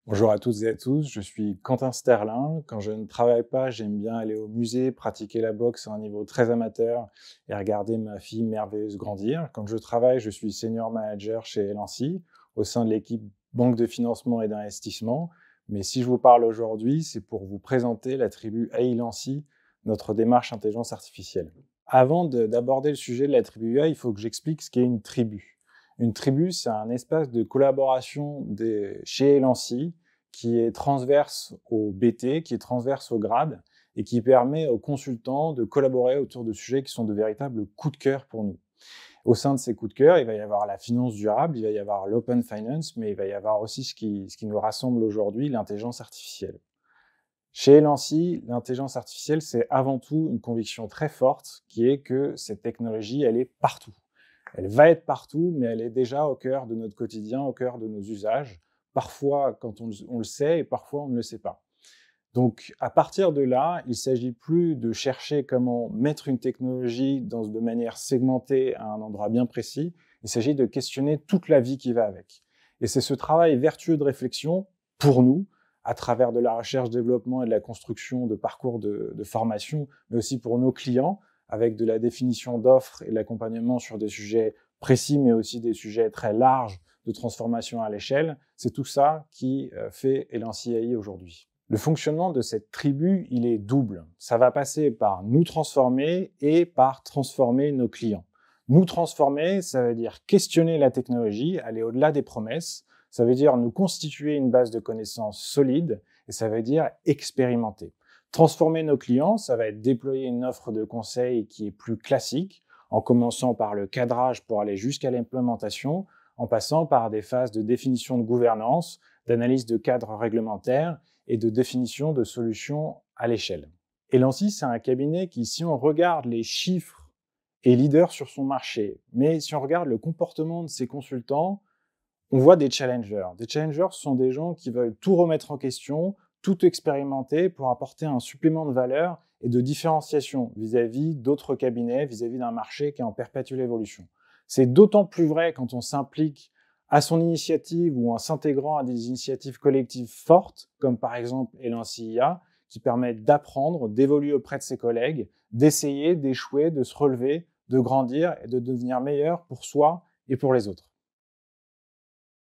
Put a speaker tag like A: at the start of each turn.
A: Bonjour à toutes et à tous, je suis Quentin Sterlin. Quand je ne travaille pas, j'aime bien aller au musée, pratiquer la boxe à un niveau très amateur et regarder ma fille merveilleuse grandir. Quand je travaille, je suis senior manager chez Elancy, au sein de l'équipe banque de financement et d'investissement. Mais si je vous parle aujourd'hui, c'est pour vous présenter la tribu AI Elancy, notre démarche intelligence artificielle. Avant d'aborder le sujet de la tribu AI, il faut que j'explique ce qu'est une tribu. Une tribu, c'est un espace de collaboration chez Elancy qui est transverse au BT, qui est transverse au grade et qui permet aux consultants de collaborer autour de sujets qui sont de véritables coups de cœur pour nous. Au sein de ces coups de cœur, il va y avoir la finance durable, il va y avoir l'open finance, mais il va y avoir aussi ce qui nous rassemble aujourd'hui, l'intelligence artificielle. Chez Elancy, l'intelligence artificielle, c'est avant tout une conviction très forte qui est que cette technologie, elle est partout. Elle va être partout, mais elle est déjà au cœur de notre quotidien, au cœur de nos usages. Parfois, quand on le sait, et parfois, on ne le sait pas. Donc, à partir de là, il ne s'agit plus de chercher comment mettre une technologie de manière segmentée à un endroit bien précis. Il s'agit de questionner toute la vie qui va avec. Et c'est ce travail vertueux de réflexion, pour nous, à travers de la recherche-développement et de la construction de parcours de formation, mais aussi pour nos clients, avec de la définition d'offres et de l'accompagnement sur des sujets précis, mais aussi des sujets très larges de transformation à l'échelle. C'est tout ça qui fait Elancy AI aujourd'hui. Le fonctionnement de cette tribu, il est double. Ça va passer par nous transformer et par transformer nos clients. Nous transformer, ça veut dire questionner la technologie, aller au-delà des promesses. Ça veut dire nous constituer une base de connaissances solide et ça veut dire expérimenter. Transformer nos clients, ça va être déployer une offre de conseil qui est plus classique, en commençant par le cadrage pour aller jusqu'à l'implémentation, en passant par des phases de définition de gouvernance, d'analyse de cadres réglementaires et de définition de solutions à l'échelle. Elancy, c'est un cabinet qui, si on regarde les chiffres, est leader sur son marché. Mais si on regarde le comportement de ses consultants, on voit des challengers. Des challengers sont des gens qui veulent tout remettre en question, tout expérimenter pour apporter un supplément de valeur et de différenciation vis-à-vis d'autres cabinets, vis-à-vis d'un marché qui est en perpétuelle évolution. C'est d'autant plus vrai quand on s'implique à son initiative ou en s'intégrant à des initiatives collectives fortes, comme par exemple Elancy IA, qui permettent d'apprendre, d'évoluer auprès de ses collègues, d'essayer, d'échouer, de se relever, de grandir et de devenir meilleur pour soi et pour les autres.